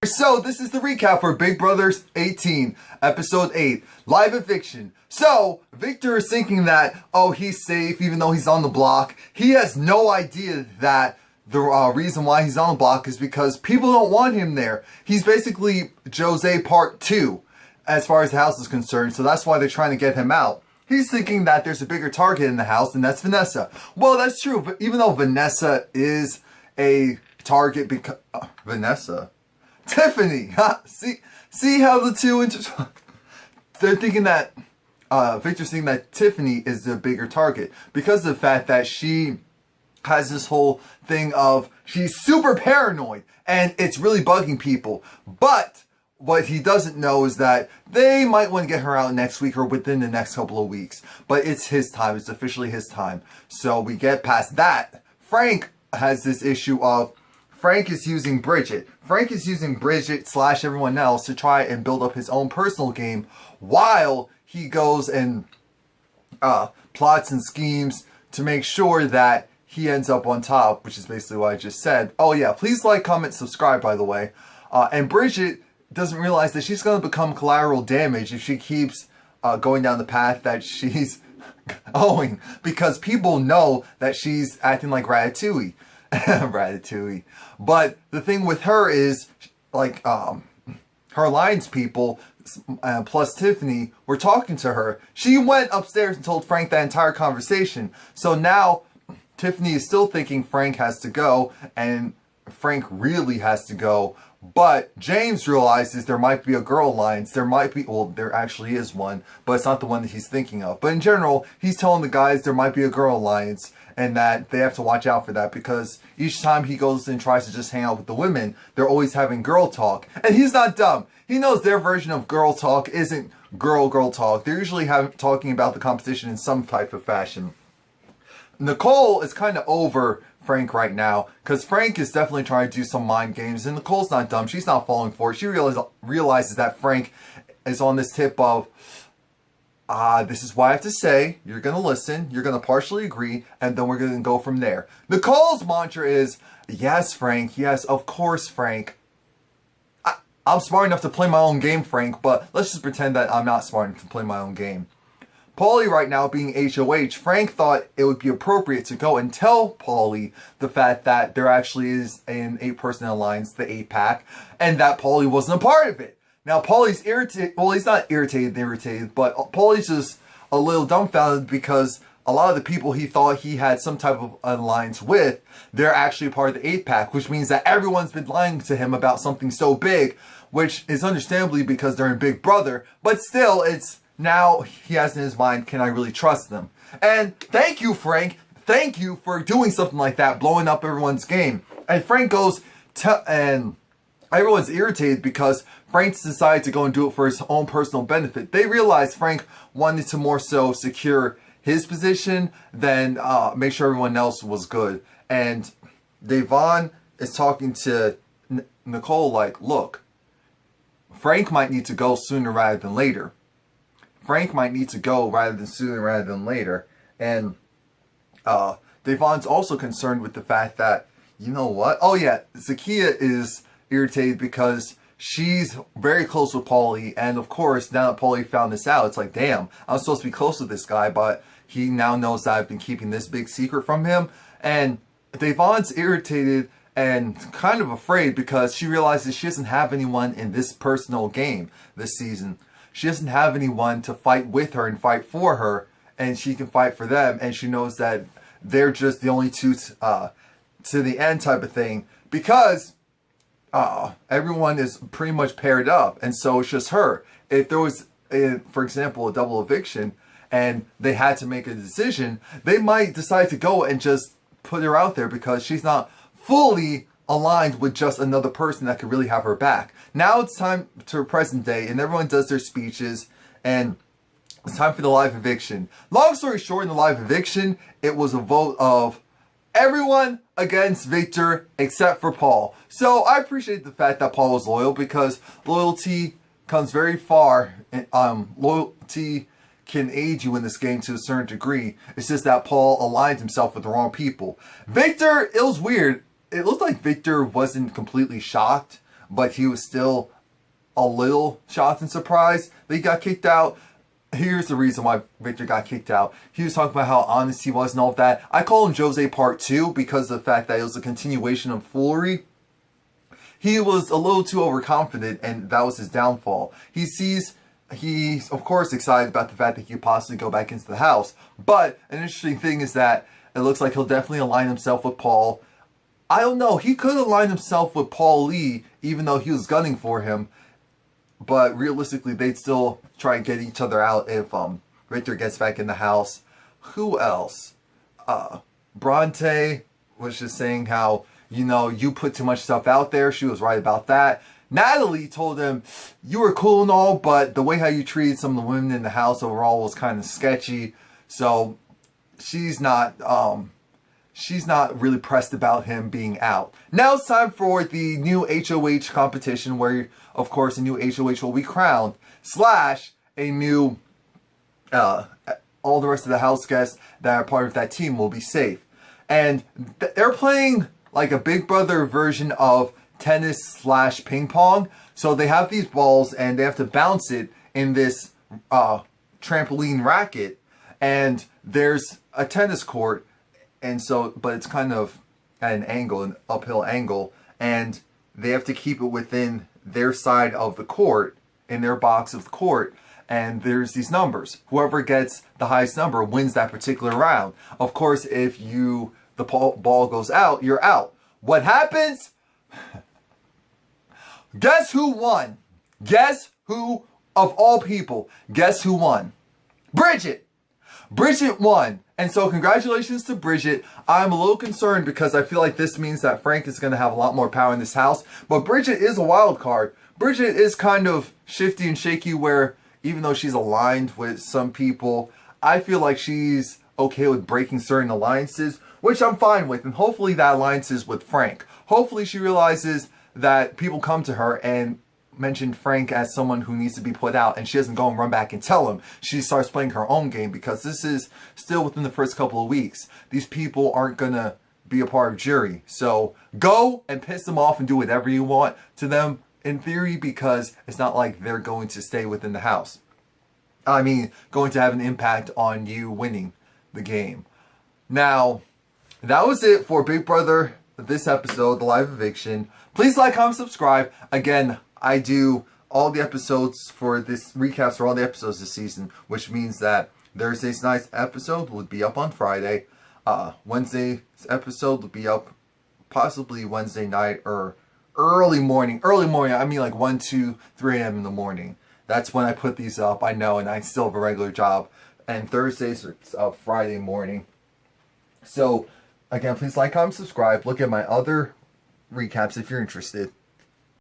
So this is the recap for Big Brothers 18, Episode 8, Live Eviction. So, Victor is thinking that, oh, he's safe even though he's on the block. He has no idea that the reason why he's on the block is because people don't want him there. He's basically Jozea Part 2, as far as the house is concerned, so that's why they're trying to get him out. He's thinking that there's a bigger target in the house, and that's Vanessa. Well, that's true, but even though Vanessa is a target because... Vanessa? Tiffany! See how the two they're thinking that... Victor's thinking that Tiffany is the bigger target because of the fact that she has this whole thing of she's super paranoid and it's really bugging people. But what he doesn't know is that they might want to get her out next week or within the next couple of weeks. But it's his time. It's officially his time. So we get past that. Frank has this issue of Frank is using Bridgette. Frank is using Bridgette / everyone else to try and build up his own personal game while he goes and plots and schemes to make sure that he ends up on top, which is basically what I just said. Oh yeah, please like, comment, subscribe, by the way. And Bridgette doesn't realize that she's going to become collateral damage if she keeps going down the path that she's going, because people know that she's acting like Ratatouille. Ratatouille. But the thing with her is, like, her alliance people, plus Tiffany, were talking to her. She went upstairs and told Frank that entire conversation. So now Tiffany is still thinking Frank has to go, and Frank really has to go. But James realizes there might be a girl alliance. There might be, well, there actually is one, but it's not the one that he's thinking of. But in general, he's telling the guys there might be a girl alliance and that they have to watch out for that because each time he goes and tries to just hang out with the women, they're always having girl talk. And he's not dumb. He knows their version of girl talk isn't girl talk. They're usually talking about the competition in some type of fashion. Nicole is kind of over Frank right now because Frank is definitely trying to do some mind games, and Nicole's not dumb. She's not falling for it. She realizes that Frank is on this tip of, this is what I have to say. You're going to listen. You're going to partially agree, and then we're going to go from there. Nicole's mantra is, yes, Frank. Yes, of course, Frank. I'm smart enough to play my own game, Frank, but let's just pretend that I'm not smart enough to play my own game. Paulie right now being HOH, Frank thought it would be appropriate to go and tell Paulie the fact that there actually is an 8-person alliance, the 8-pack, and that Paulie wasn't a part of it. Now Paulie's irritated, well, he's not irritated, but Paulie's just a little dumbfounded because a lot of the people he thought he had some type of alliance with, they're actually a part of the 8-pack, which means that everyone's been lying to him about something so big, which is understandably because they're in Big Brother, but still, it's now he has in his mind, can I really trust them? And thank you, Frank. Thank you for doing something like that, blowing up everyone's game. And Frank goes, and everyone's irritated because Frank's decided to go and do it for his own personal benefit. They realized Frank wanted to more so secure his position than make sure everyone else was good. And Devon is talking to Nicole like, look, Frank might need to go sooner rather than later. Frank might need to go sooner rather than later. And Devon's also concerned with the fact that, you know what? Oh yeah, Zakiya is irritated because she's very close with Paulie. And of course, now that Paulie found this out, it's like, damn, I'm supposed to be close with this guy, but he now knows that I've been keeping this big secret from him. And Devon's irritated and kind of afraid because she realizes she doesn't have anyone in this personal game this season. She doesn't have anyone to fight with her and fight for her, and she can fight for them, and she knows that they're just the only two to the end type of thing, because everyone is pretty much paired up, and so it's just her. If there was, for example, a double eviction, and they had to make a decision, they might decide to go and just put her out there because she's not fully aligned with just another person that could really have her back. Now it's time to present day, and everyone does their speeches, and it's time for the live eviction. Long story short, in the live eviction, it was a vote of everyone against Victor except for Paul. So I appreciate the fact that Paul was loyal, because loyalty comes very far, and loyalty can aid you in this game to a certain degree. It's just that Paul aligned himself with the wrong people. Victor, it was weird. It looked like Victor wasn't completely shocked but he was still a little shocked and surprised that he got kicked out. Here's the reason why Victor got kicked out. He was talking about how honest he was and all of that. I call him Jozea Part 2 because of the fact that it was a continuation of foolery. He was a little too overconfident, and that was his downfall. He's of course excited about the fact that he could possibly go back into the house. But an interesting thing is that it looks like he'll definitely align himself with Paul. I don't know. He could align himself with Paul Lee, even though he was gunning for him. But realistically, they'd still try and get each other out if Victor gets back in the house. Who else? Bronte was just saying how, you know, you put too much stuff out there. She was right about that. Natalie told him, you were cool and all, but the way how you treated some of the women in the house overall was kind of sketchy. So she's not really pressed about him being out. Now it's time for the new HOH competition where, of course, a new HOH will be crowned, / a new, all the rest of the house guests that are part of that team will be safe. And they're playing like a Big Brother version of tennis / ping pong. So they have these balls and they have to bounce it in this trampoline racket. And there's a tennis court. And so, but it's kind of at an angle, an uphill angle, and they have to keep it within their side of the court, in their box of the court, and there's these numbers. Whoever gets the highest number wins that particular round. Of course, if the ball goes out, you're out. What happens? Guess who won? Guess who, of all people, guess who won? Bridgette! Bridgette won. And so congratulations to Bridgette. I'm a little concerned because I feel like this means that Frank is going to have a lot more power in this house. But Bridgette is a wild card. Bridgette is kind of shifty and shaky where even though she's aligned with some people, I feel like she's okay with breaking certain alliances, which I'm fine with. And hopefully that alliance is with Frank. Hopefully she realizes that people come to her and mention Frank as someone who needs to be put out, and she doesn't go and run back and tell him. She starts playing her own game because this is still within the first couple of weeks. These people aren't gonna be a part of jury. So go and piss them off and do whatever you want to them in theory, because it's not like they're going to stay within the house. I mean, going to have an impact on you winning the game. Now, that was it for Big Brother this episode, the live eviction. Please like, comment, subscribe. Again, I do all the episodes for this, recaps for all the episodes this season, which means that Thursday's night's episode will be up on Friday. Wednesday's episode will be up possibly Wednesday night or early morning. Early morning, I mean like 1, 2, 3 a.m. in the morning. That's when I put these up, I know, and I still have a regular job. And Thursdays are Friday morning. So, again, please like, comment, subscribe. Look at my other recaps if you're interested.